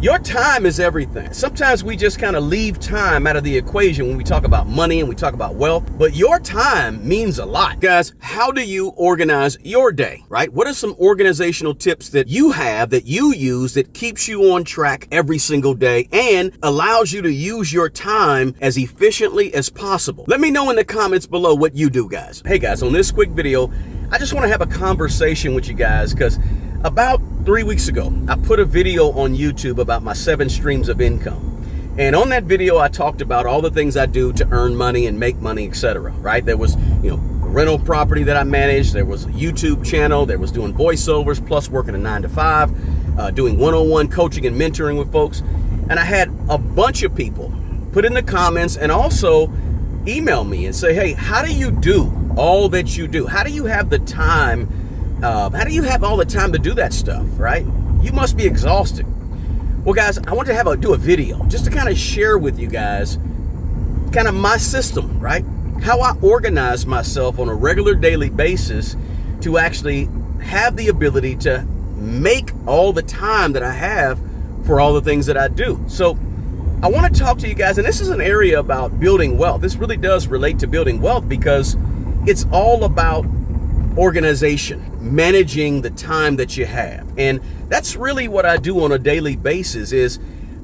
Your time is everything. Sometimes we just kind of leave time out of the equation when we talk about money and we talk about wealth, but your time means a lot. Guys, how do you organize your day, right? What are some organizational tips that you have that you use that keeps you on track every single day and allows you to use your time as efficiently as possible? Let me know in the comments below what you do, guys. Hey guys, on this quick video, I just want to have a conversation with you guys because about 3 weeks ago, I put a video on YouTube about my 7 streams of income. And on that video, I talked about all the things I do to earn money and make money, etc. Right? There was, a rental property that I managed. There was a YouTube channel. There was doing voiceovers, plus working a 9 to 5, doing one-on-one coaching and mentoring with folks. And I had a bunch of people put in the comments and also email me and say, hey, how do you do all that you do? How do you have the time? How do you have all the time to do that stuff, right? You must be exhausted. Well, guys, I want to do a video just to kind of share with you guys kind of my system, right? How I organize myself on a regular daily basis to actually have the ability to make all the time that I have for all the things that I do. So I want to talk to you guys, and this is an area about building wealth. This really does relate to building wealth because it's all about organization, managing the time that you have. And that's really what I do on a daily basis is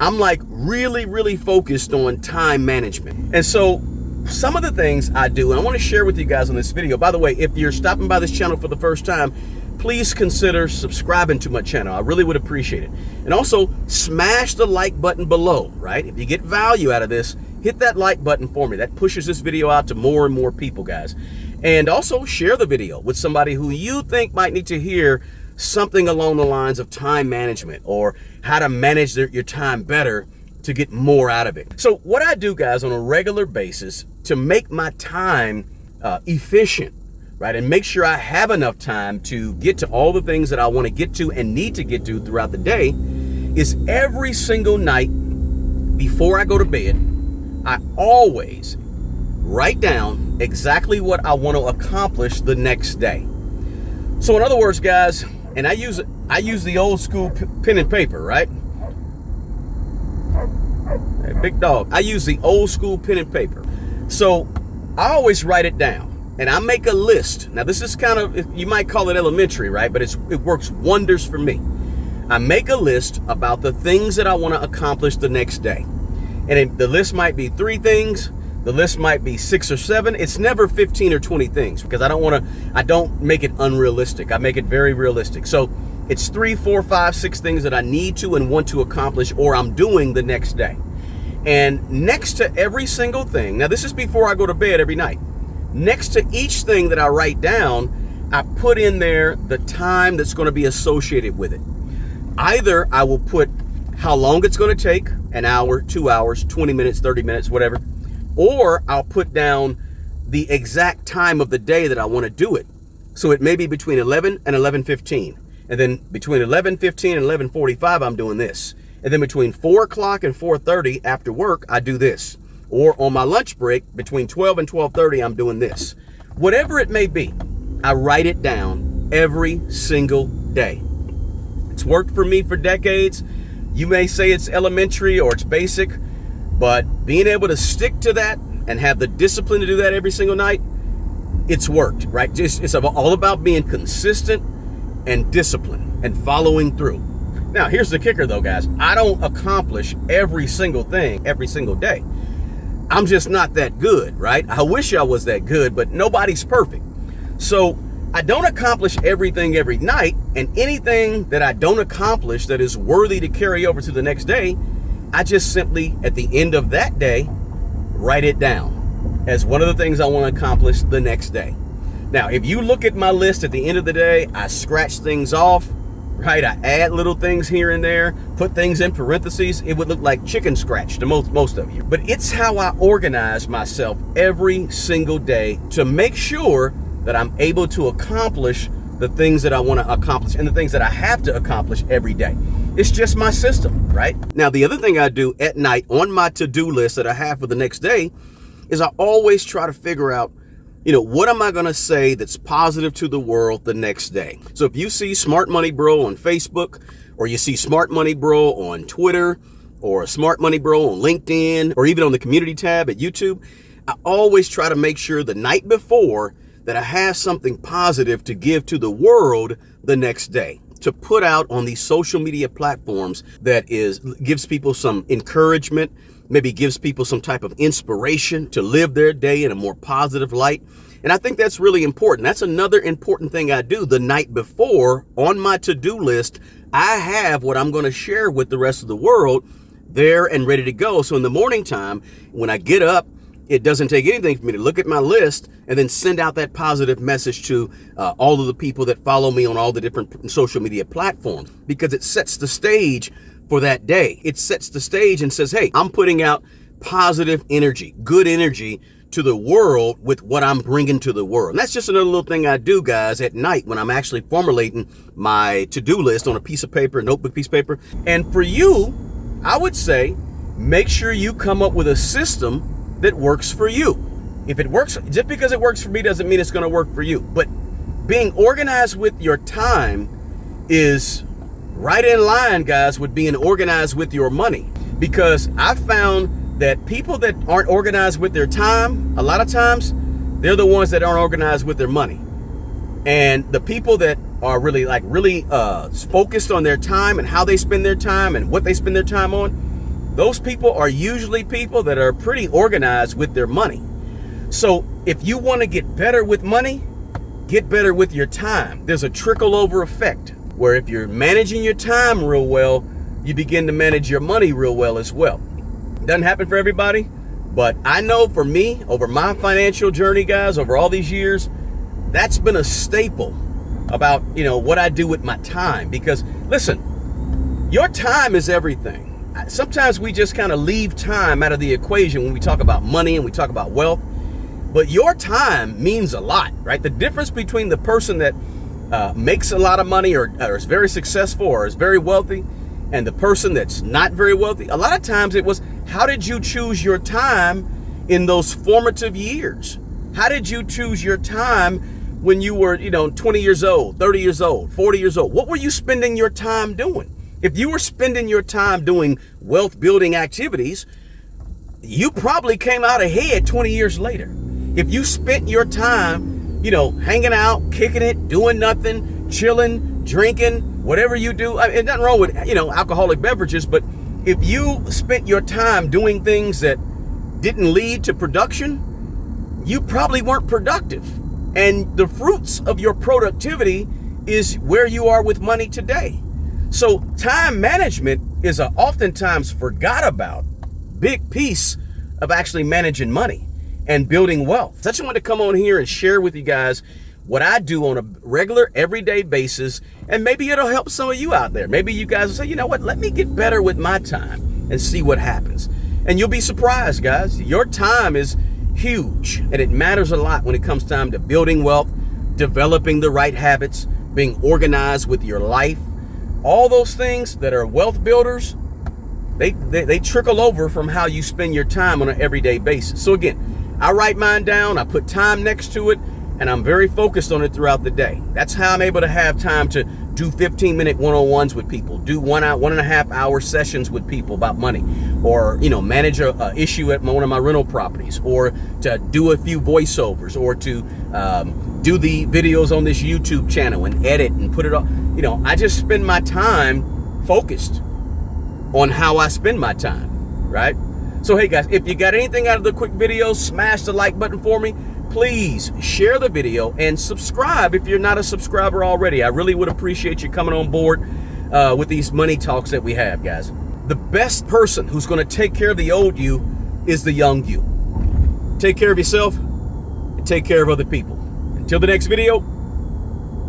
I'm like really focused on time management. And so some of the things I do, and I want to share with you guys on this video. By the way, if you're stopping by this channel for the first time, please consider subscribing to my channel. I really would appreciate it. And also smash the like button below, right? If you get value out of this, hit that like button for me. That pushes this video out to more and more people, guys. And also share the video with somebody who you think might need to hear something along the lines of time management or how to manage your time better to get more out of it. So what I do, guys, on a regular basis to make my time efficient, right, and make sure I have enough time to get to all the things that I want to get to and need to get to throughout the day is every single night before I go to bed, I always write down exactly what I want to accomplish the next day. So in other words, guys, and I use the old school pen and paper, right? Hey, big dog. I use the old school pen and paper. So I always write it down and I make a list. Now this is kind of, you might call it elementary, right? But it works wonders for me. I make a list about the things that I want to accomplish the next day. And the list might be 3 things. The list might be 6 or 7. It's never 15 or 20 things because I don't make it unrealistic. I make it very realistic. So it's 3, 4, 5, 6 things that I need to and want to accomplish or I'm doing the next day. And next to every single thing, now this is before I go to bed every night. Next to each thing that I write down, I put in there the time that's going to be associated with it. Either I will put how long it's going to take, an hour, 2 hours, 20 minutes, 30 minutes, whatever. Or I'll put down the exact time of the day that I want to do it. So it may be between 11 and 11:15. And then between 11:15 and 11:45, I'm doing this. And then between 4 o'clock and 4:30 after work, I do this. Or on my lunch break, between 12 and 12:30, I'm doing this. Whatever it may be, I write it down every single day. It's worked for me for decades. You may say it's elementary or it's basic. But being able to stick to that and have the discipline to do that every single night, it's worked, right? It's all about being consistent and disciplined and following through. Now, here's the kicker though, guys. I don't accomplish every single thing every single day. I'm just not that good, right? I wish I was that good, but nobody's perfect. So I don't accomplish everything every night, and anything that I don't accomplish that is worthy to carry over to the next day, I just simply, at the end of that day, write it down as one of the things I want to accomplish the next day. Now, if you look at my list at the end of the day, I scratch things off, right? I add little things here and there, put things in parentheses. It would look like chicken scratch to most of you. But it's how I organize myself every single day to make sure that I'm able to accomplish the things that I want to accomplish and the things that I have to accomplish every day. It's just my system, right? Now, the other thing I do at night on my to-do list that I have for the next day is I always try to figure out, what am I going to say that's positive to the world the next day? So if you see Smart Money Bro on Facebook or you see Smart Money Bro on Twitter, or Smart Money Bro on LinkedIn, or even on the community tab at YouTube, I always try to make sure the night before that I have something positive to give to the world the next day, to put out on these social media platforms that gives people some encouragement, maybe gives people some type of inspiration to live their day in a more positive light. And I think that's really important. That's another important thing I do the night before. On my to-do list, I have what I'm going to share with the rest of the world there and ready to go. So in the morning time, when I get up, it doesn't take anything for me to look at my list and then send out that positive message to all of the people that follow me on all the different social media platforms, because it sets the stage for that day. It sets the stage and says, hey, I'm putting out positive energy, good energy to the world with what I'm bringing to the world. And that's just another little thing I do, guys, at night when I'm actually formulating my to-do list on a piece of paper, a notebook piece of paper. And for you, I would say, make sure you come up with a system that works for you. If it works, just because it works for me doesn't mean it's going to work for you. But being organized with your time is right in line, guys, with being organized with your money. Because I've found that people that aren't organized with their time, a lot of times, they're the ones that aren't organized with their money. And the people that are really focused on their time and how they spend their time and what they spend their time on, those people are usually people that are pretty organized with their money. So if you want to get better with money, get better with your time. There's a trickle over effect where if you're managing your time real well, you begin to manage your money real well as well. Doesn't happen for everybody, but I know for me, over my financial journey, guys, over all these years, that's been a staple about, what I do with my time. Because listen, your time is everything. Sometimes we just kind of leave time out of the equation when we talk about money and we talk about wealth, but your time means a lot, right? The difference between the person that makes a lot of money or is very successful or is very wealthy and the person that's not very wealthy, a lot of times it was, how did you choose your time in those formative years? How did you choose your time when you were, 20 years old, 30 years old, 40 years old? What were you spending your time doing? If you were spending your time doing wealth building activities, you probably came out ahead 20 years later. If you spent your time, hanging out, kicking it, doing nothing, chilling, drinking, whatever you do, and nothing wrong with, alcoholic beverages, but if you spent your time doing things that didn't lead to production, you probably weren't productive. And the fruits of your productivity is where you are with money today. So time management is a oftentimes forgot about big piece of actually managing money and building wealth. So I just want to come on here and share with you guys what I do on a regular, everyday basis, and maybe it'll help some of you out there. Maybe you guys will say, you know what, let me get better with my time and see what happens. And you'll be surprised, guys. Your time is huge, and it matters a lot when it comes time to building wealth, developing the right habits, being organized with your life. All those things that are wealth builders, they trickle over from how you spend your time on an everyday basis. So again, I write mine down, I put time next to it, and I'm very focused on it throughout the day. That's how I'm able to have time to do 15-minute one-on-ones with people, do 1.5 hour sessions with people about money, or manage a issue at one of my rental properties, or to do a few voiceovers, or to do the videos on this YouTube channel and edit and put it on. I just spend my time focused on how I spend my time, right? So hey guys, if you got anything out of the quick video, smash the like button for me. Please share the video and subscribe if you're not a subscriber already. I really would appreciate you coming on board with these money talks that we have, guys. The best person who's going to take care of the old you is the young you. Take care of yourself and take care of other people. Until the next video,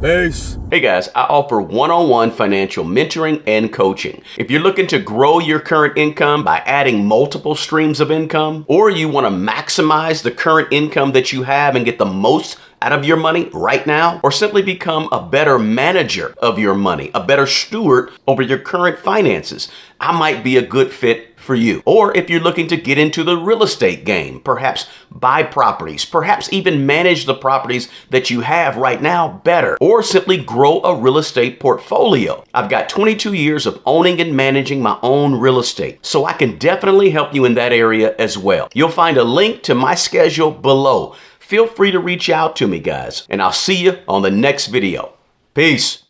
peace. Hey guys, I offer one-on-one financial mentoring and coaching. If you're looking to grow your current income by adding multiple streams of income, or you want to maximize the current income that you have and get the most out of your money right now, or simply become a better manager of your money, a better steward over your current finances, I might be a good fit for you. Or if you're looking to get into the real estate game, perhaps buy properties, perhaps even manage the properties that you have right now better, or simply grow a real estate portfolio. I've got 22 years of owning and managing my own real estate, so I can definitely help you in that area as well. You'll find a link to my schedule below. Feel free to reach out to me, guys, and I'll see you on the next video. Peace.